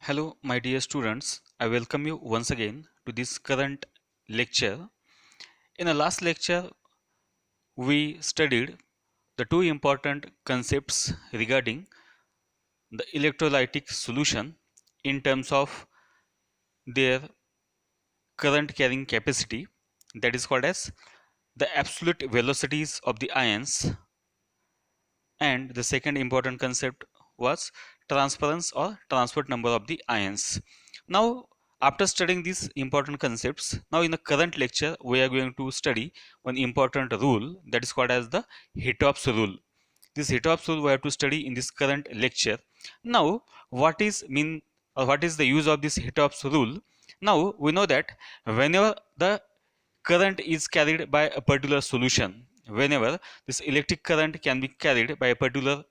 Hello, my dear students. I welcome you once again to this current lecture. In the last lecture, we studied the two important concepts regarding the electrolytic solution in terms of their current carrying capacity, that is called as the absolute velocities of the ions, and the second important concept was transference or transport number of the ions. Now, after studying these important concepts, now in the current lecture we are going to study one important rule, that is called as the Hitop's rule. This Hitop's rule we have to study in this current lecture. Now, what is mean or what is the use of this Hitop's rule? Now we know that whenever the current is carried by a particular solution, whenever this electric current can be carried by a particular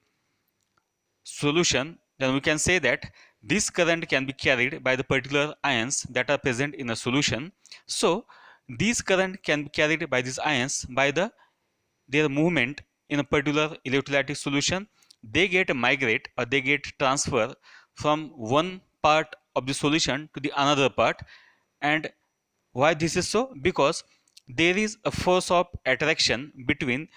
solution, then we can say that this current can be carried by the particular ions that are present in a solution. So these current can be carried by these ions by their movement in a particular electrolytic solution. They get migrate or they get transfer from one part of the solution to the another part. And why this is so? Because there is a force of attraction between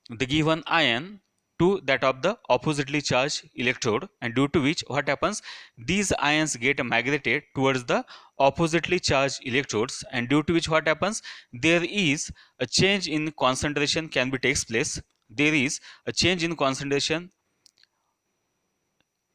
the given ion to that of the oppositely charged electrode, and due to which what happens, these ions get migrated towards the oppositely charged electrodes, and due to which what happens, there is a change in concentration can be takes place. There is a change in concentration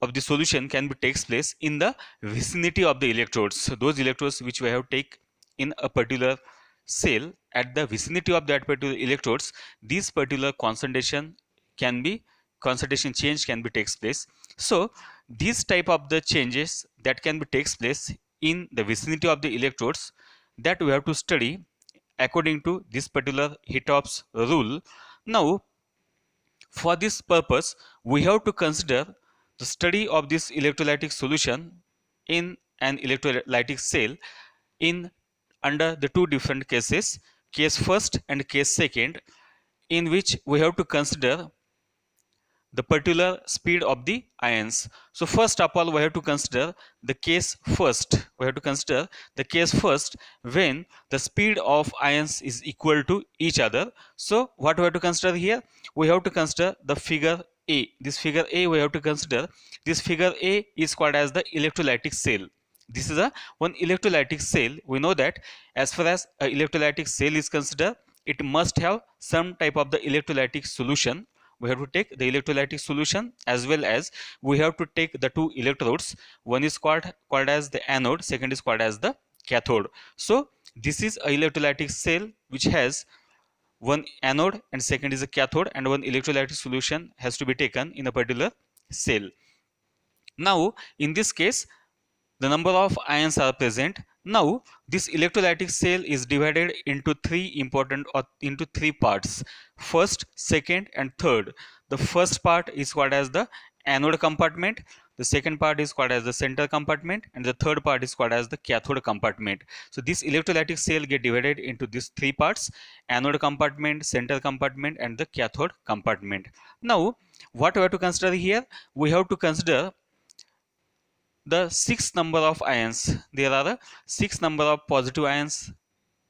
of the solution can be takes place in the vicinity of the electrodes. So those electrodes which we have take in a particular cell, at the vicinity of that particular electrodes, this particular concentration change can be takes place. So this type of the changes that can be takes place in the vicinity of the electrodes, that we have to study according to this particular Hitop's rule. Now for this purpose, we have to consider the study of this electrolytic solution in an electrolytic cell in under the two different cases, case first and case second, in which we have to consider the particular speed of the ions. So first of all, we have to consider the case first. We have to consider the case first when the speed of ions is equal to each other. So what we have to consider here? We have to consider the figure A. This figure A we have to consider. This figure A is called as the electrolytic cell. This is a one electrolytic cell. We know that as far as a electrolytic cell is considered, it must have some type of the electrolytic solution. We have to take the electrolytic solution, as well as we have to take the two electrodes. One is called as the anode, second is called as the cathode. So this is a electrolytic cell which has one anode and second is a cathode, and one electrolytic solution has to be taken in a particular cell. Now in this case, the number of ions are present. Now this electrolytic cell is divided into three parts: first, second and third. The first part is called as the anode compartment, the second part is called as the center compartment, and the third part is called as the cathode compartment. So this electrolytic cell get divided into these three parts: anode compartment, center compartment and the cathode compartment. Now what we have to consider here? We have to consider the six number of ions. There are the six number of positive ions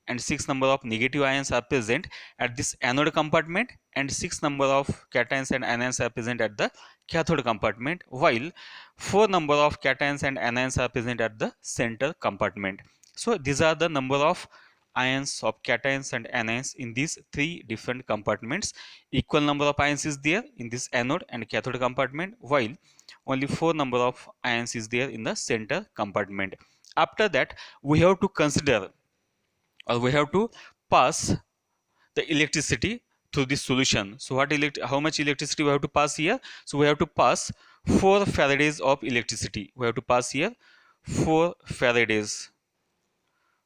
and six number of negative ions are present at this anode compartment, and six number of cations and anions are present at the cathode compartment, while four number of cations and anions are present at the center compartment. So these are the number of ions of cations and anions in these three different compartments. Equal number of ions is there in this anode and cathode compartment, while only four number of ions is there in the center compartment. After that, we have to consider, or we have to pass the electricity through this solution. So how much electricity we have to pass here? So we have to pass 4 faradays of electricity. We have to pass here 4 faradays.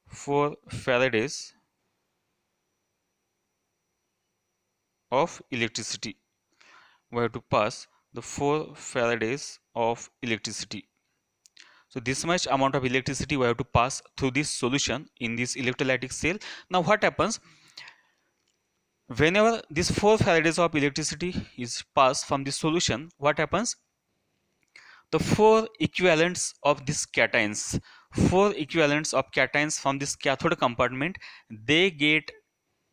4 faradays of electricity. We have to pass the 4 faradays of electricity. So this much amount of electricity we have to pass through this solution in this electrolytic cell. Now what happens? Whenever this 4 faradays of electricity is passed from this solution, what happens? the four equivalents of these cations, from this cathode compartment, they get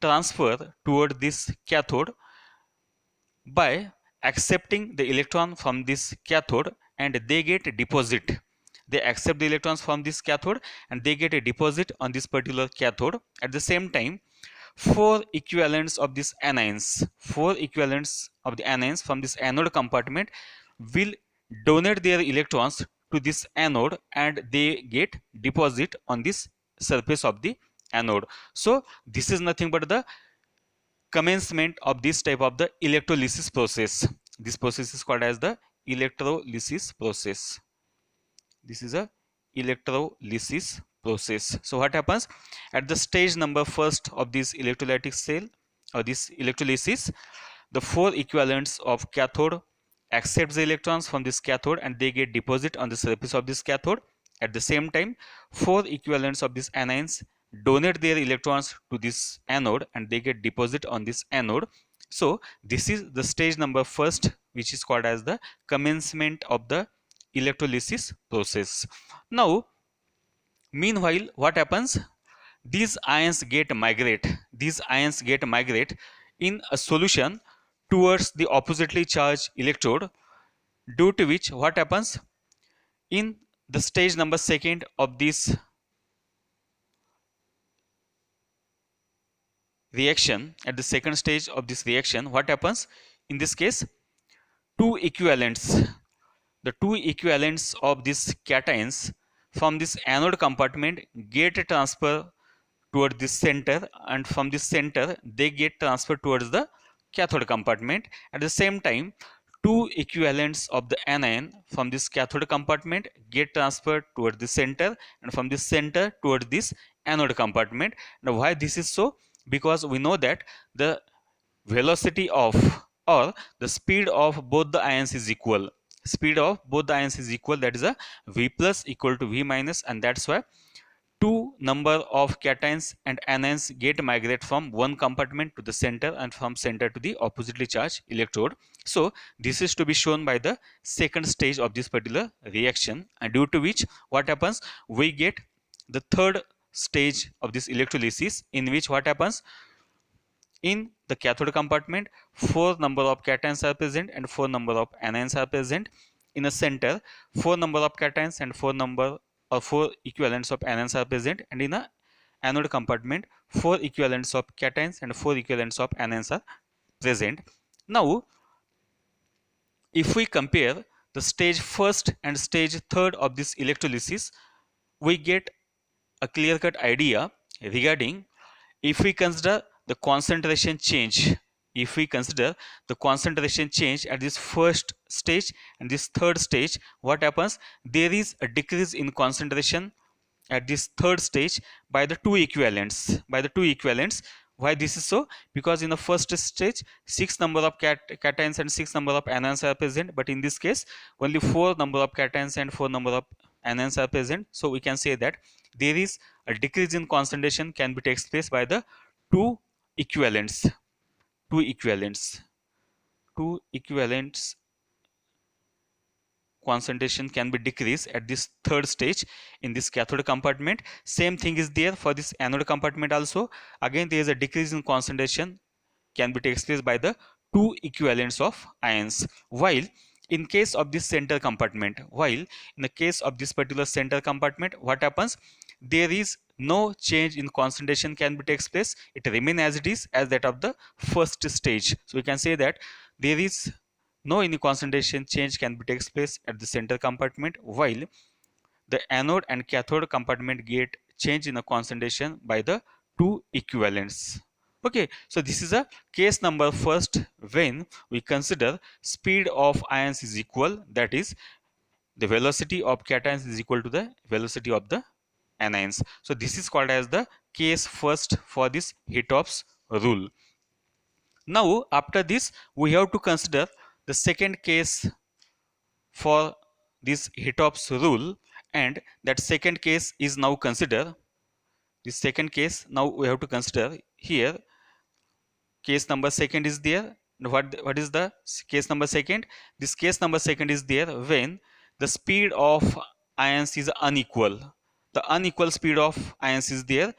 transferred toward this cathode by accepting the electron from this cathode, and they get deposit. They accept the electrons from this cathode and they get a deposit on this particular cathode. At the same time, four equivalents of the anions from this anode compartment will donate their electrons to this anode and they get deposit on this surface of the anode. So this is nothing but the commencement of this type of the electrolysis process. This process is called as the electrolysis process. This is a electrolysis process. So what happens at the stage number first of this electrolytic cell or this electrolysis, the four equivalents of cathode accept the electrons from this cathode and they get deposit on the surface of this cathode. At the same time, four equivalents of these anions donate their electrons to this anode and they get deposit on this anode. So this is the stage number first, which is called as the commencement of the electrolysis process. Now, meanwhile, what happens? These ions get migrate. These ions get migrate in a solution towards the oppositely charged electrode, due to which what happens in the stage number second of this reaction. At the second stage of this reaction, what happens in this case? Two equivalents, the two equivalents of these cations from this anode compartment get transferred toward this center, and from this center they get transferred towards the cathode compartment. At the same time, two equivalents of the anion from this cathode compartment get transferred toward the center, and from this center toward this anode compartment. Now why this is so? Because we know that the velocity of, or the speed of both the ions is equal. That is a v plus equal to v minus, and that's why two number of cations and anions get migrate from one compartment to the center and from center to the oppositely charged electrode. So this is to be shown by the second stage of this particular reaction, and due to which what happens, we get the third stage of this electrolysis, in which what happens, in the cathode compartment, four number of cations are present and four number of anions are present. In the center, four number of cations and four equivalents of anions are present, and in the anode compartment, four equivalents of cations and four equivalents of anions are present. Now, if we compare the stage first and stage third of this electrolysis, we get a clear-cut idea regarding, if we consider the concentration change, at this first stage and this third stage, what happens? There is a decrease in concentration at this third stage by the two equivalents. Why this is so? Because in the first stage, six number of cations and six number of anions are present, but in this case only four number of cations and four number of anions are present. So we can say that there is a decrease in concentration can be takes place by the two equivalents. Concentration can be decreased at this third stage in this cathode compartment. Same thing is there for this anode compartment also. Again, there is a decrease in concentration can be takes place by the two equivalents of ions. While in case of this center compartment, what happens? There is no change in concentration can be takes place. It remains as it is, as that of the first stage. So we can say that there is no any concentration change can be takes place at the center compartment, while the anode and cathode compartment get change in the concentration by the two equivalents. Okay, so this is a case number first when we consider speed of ions is equal, that is the velocity of cations is equal to the velocity of the anions. So this is called as the case first for this Hitop's rule. Now after this we have to consider the second case for this Hitop's rule, and that second case is now consider. This second case now we have to consider here. Case number second is there. What is the case number second? This case number second is there when the speed of ions is unequal. The unequal speed of ions is there,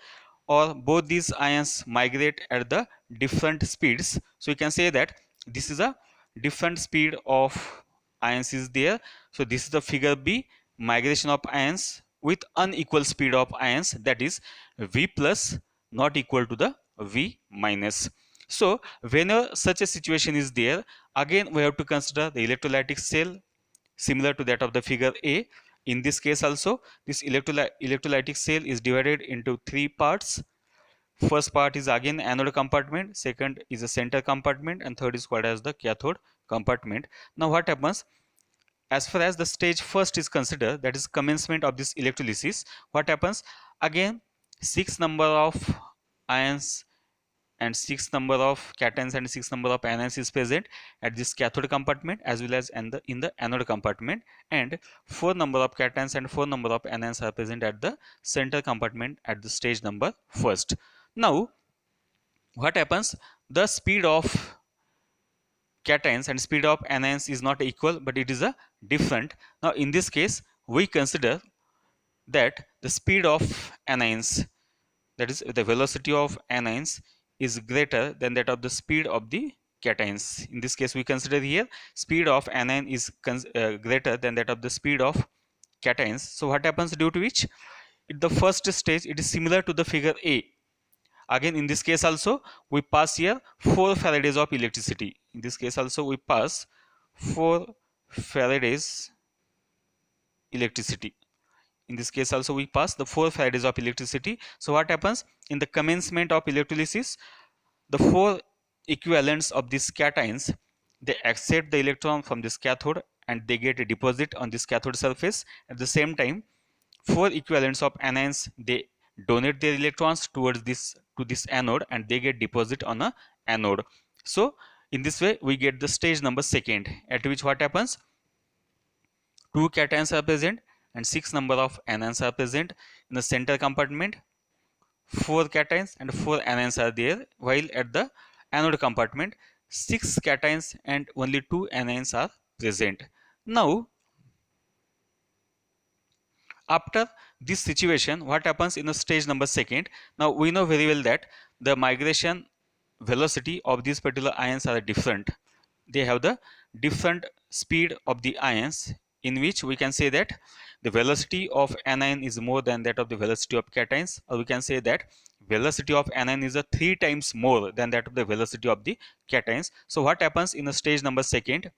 or both these ions migrate at the different speeds. So you can say that this is a different speed of ions is there. So this is the figure B, migration of ions with unequal speed of ions, that is V plus not equal to the V minus. So whenever such a situation is there, again we have to consider the electrolytic cell similar to that of the figure A. In this case also, this electrolytic cell is divided into three parts. First part is again anode compartment, second is a center compartment, and third is called as the cathode compartment. Now what happens, as far as the stage first is considered, that is commencement of this electrolysis, what happens, again 6 number of ions and 6 number of cations and 6 number of anions is present at this cathode compartment as well as in the anode compartment, and 4 number of cations and 4 number of anions are present at the center compartment at the stage number first. Now what happens, the speed of cations and speed of anions is not equal, but it is a different. Now in this case we consider that the speed of anions, that is the velocity of anions, is greater than that of the speed of the cations. In this case we consider here speed of anion is greater than that of the speed of cations. So what happens, due to which in the first stage it is similar to the figure A. Again in this case also we pass here 4 faradays of electricity. In this case also we pass 4 faradays electricity. In this case also we pass the 4 faradays of electricity. So what happens, in the commencement of electrolysis, the 4 equivalents of these cations, they accept the electron from this cathode and they get a deposit on this cathode surface. At the same time 4 equivalents of anions, they donate their electrons towards this anode and they get deposit on a anode. So in this way we get the stage number second, at which what happens, 2 cations are present and 6 number of anions are present in the center compartment. 4 cations and 4 anions are there, while at the anode compartment 6 cations and only 2 anions are present. Now after this situation, what happens in the stage number second, now we know very well that the migration velocity of these particular ions are different. They have the different speed of the ions, in which we can say that the velocity of anion is more than that of the velocity of cations, or we can say that velocity of anion is a 3 times more than that of the velocity of the cations. So what happens in the stage number second,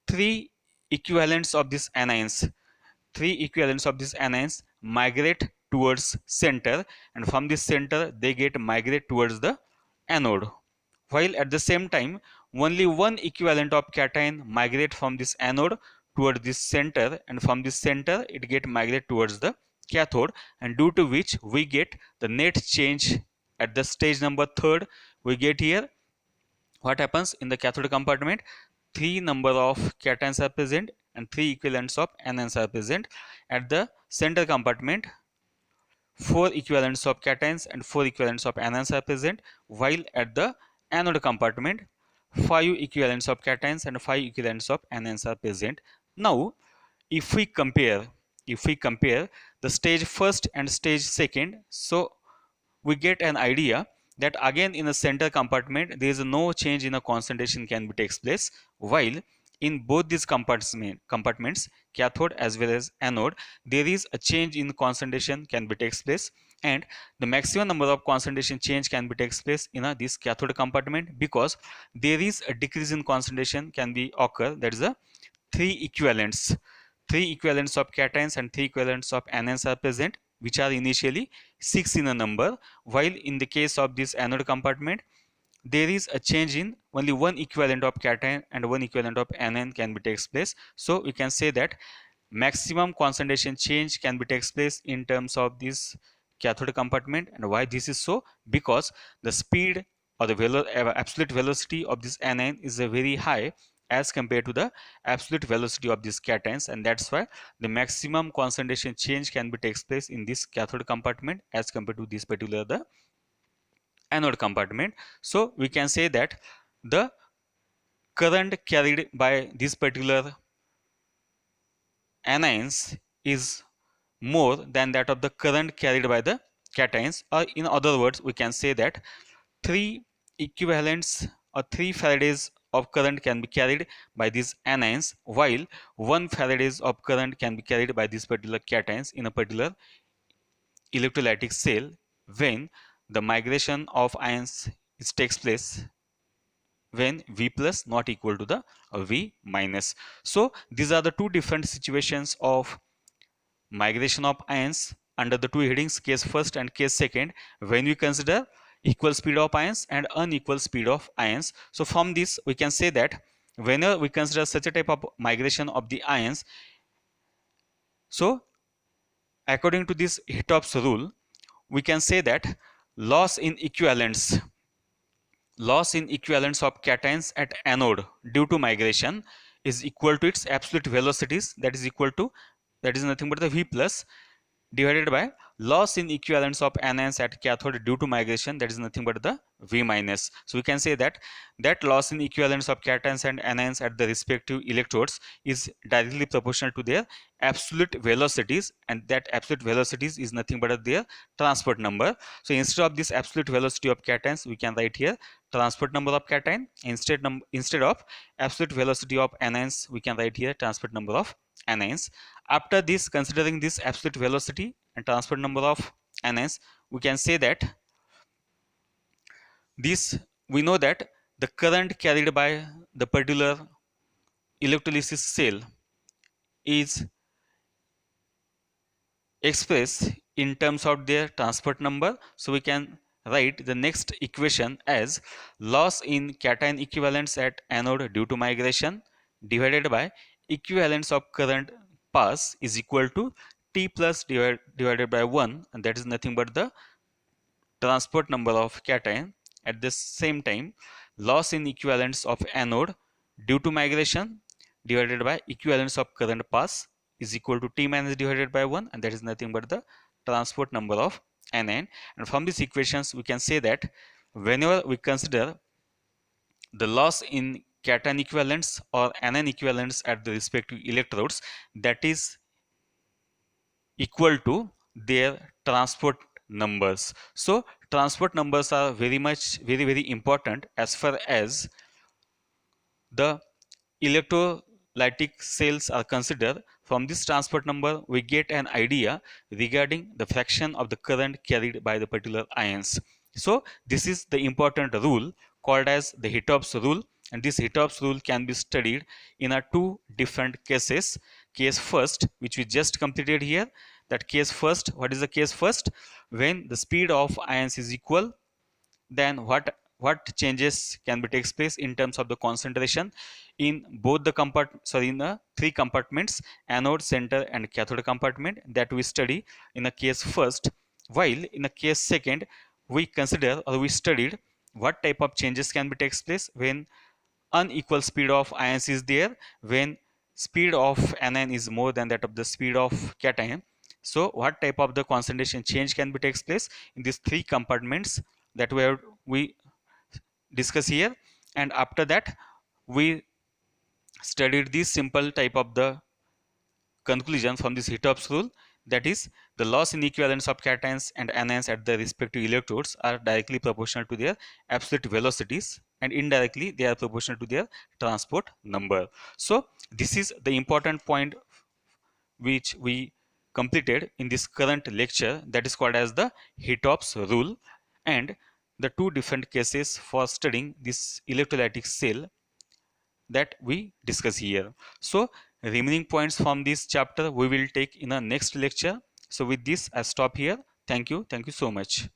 3 equivalents of these anions, 3 equivalents of these anions migrate towards center, and from this center they get migrate towards the anode, while at the same time only 1 equivalent of cation migrate from this anode towards this center, and from this center it get migrate towards the cathode, and due to which we get the net change at the stage number third. We get here what happens in the cathode compartment, 3 number of cations are present and 3 equivalents of anions are present. At the center compartment 4 equivalents of cations and 4 equivalents of anions are present, while at the anode compartment 5 equivalents of cations and 5 equivalents of anions are present. Now if we compare the stage first and stage second, so we get an idea that again in the center compartment there is no change in the concentration can be takes place, while in both these compartments, cathode as well as anode, there is a change in concentration can be takes place, and the maximum number of concentration change can be takes place in this cathode compartment, because there is a decrease in concentration can be occur, that is a 3 equivalents, 3 equivalents of cations and 3 equivalents of anions are present, which are initially 6 in a number, while in the case of this anode compartment there is a change in only 1 equivalent of cation and 1 equivalent of anion can be takes place. So we can say that maximum concentration change can be takes place in terms of this cathode compartment. And why this is so, because the speed or the absolute velocity of this anion is very high as compared to the absolute velocity of these cations, and that's why the maximum concentration change can be takes place in this cathode compartment as compared to this particular the anode compartment. So we can say that the current carried by this particular anions is more than that of the current carried by the cations, or in other words we can say that 3 equivalents or 3 Faradays of current can be carried by these anions, while 1 Faradays of current can be carried by these particular cations in a particular electrolytic cell when the migration of ions takes place when V plus not equal to the V minus. So these are the two different situations of migration of ions under the two headings, case first and case second, when we consider equal speed of ions and unequal speed of ions. So from this we can say that whenever we consider such a type of migration of the ions, so according to this Hitop's rule, we can say that loss in equivalence of cations at anode due to migration is equal to its absolute velocities, that is equal to, that is nothing but the V plus, divided by loss in equivalence of anions at cathode due to migration, that is nothing but the V minus. So we can say that loss in equivalence of cations and anions at the respective electrodes is directly proportional to their absolute velocities, and that absolute velocities is nothing but their transport number. So instead of this absolute velocity of cations, we can write here transport number of cation. Instead of absolute velocity of anions, we can write here transport number of anions. After this, considering this absolute velocity and transport number of anions, we can say that this, we know that the current carried by the particular electrolysis cell is expressed in terms of their transport number. So we can write the next equation as loss in cation equivalents at anode due to migration divided by equivalence of current pass is equal to T plus divided by 1, and that is nothing but the transport number of cation. At the same time, loss in equivalence of anode due to migration divided by equivalence of current pass is equal to T minus divided by 1, and that is nothing but the transport number of anion. And from these equations we can say that whenever we consider the loss in cation equivalents or anion equivalents at the respective electrodes, that is equal to their transport numbers. So transport numbers are very important as far as the electrolytic cells are considered. From this transport number we get an idea regarding the fraction of the current carried by the particular ions. So this is the important rule called as the Hitop's rule, and this Hitop's rule can be studied in a two different cases. Case first, which we just completed here, that case first, what is the case first? When the speed of ions is equal, then what changes can be takes place in terms of the concentration in both the in the three compartments, anode, center and cathode compartment, that we study in the case first. While in the case second, we consider or we studied what type of changes can be takes place when unequal speed of ions is there, when speed of anion is more than that of the speed of cation. So what type of the concentration change can be takes place in these three compartments that we discuss here. And after that we studied this simple type of the conclusion from this Hitop's rule, that is the loss in equivalence of cations and anions at the respective electrodes are directly proportional to their absolute velocities, and indirectly they are proportional to their transport number. So this is the important point which we completed in this current lecture, that is called as the Hitop's rule, and the two different cases for studying this electrolytic cell that we discuss here. So remaining points from this chapter we will take in a next lecture. So with this I stop here. Thank you so much.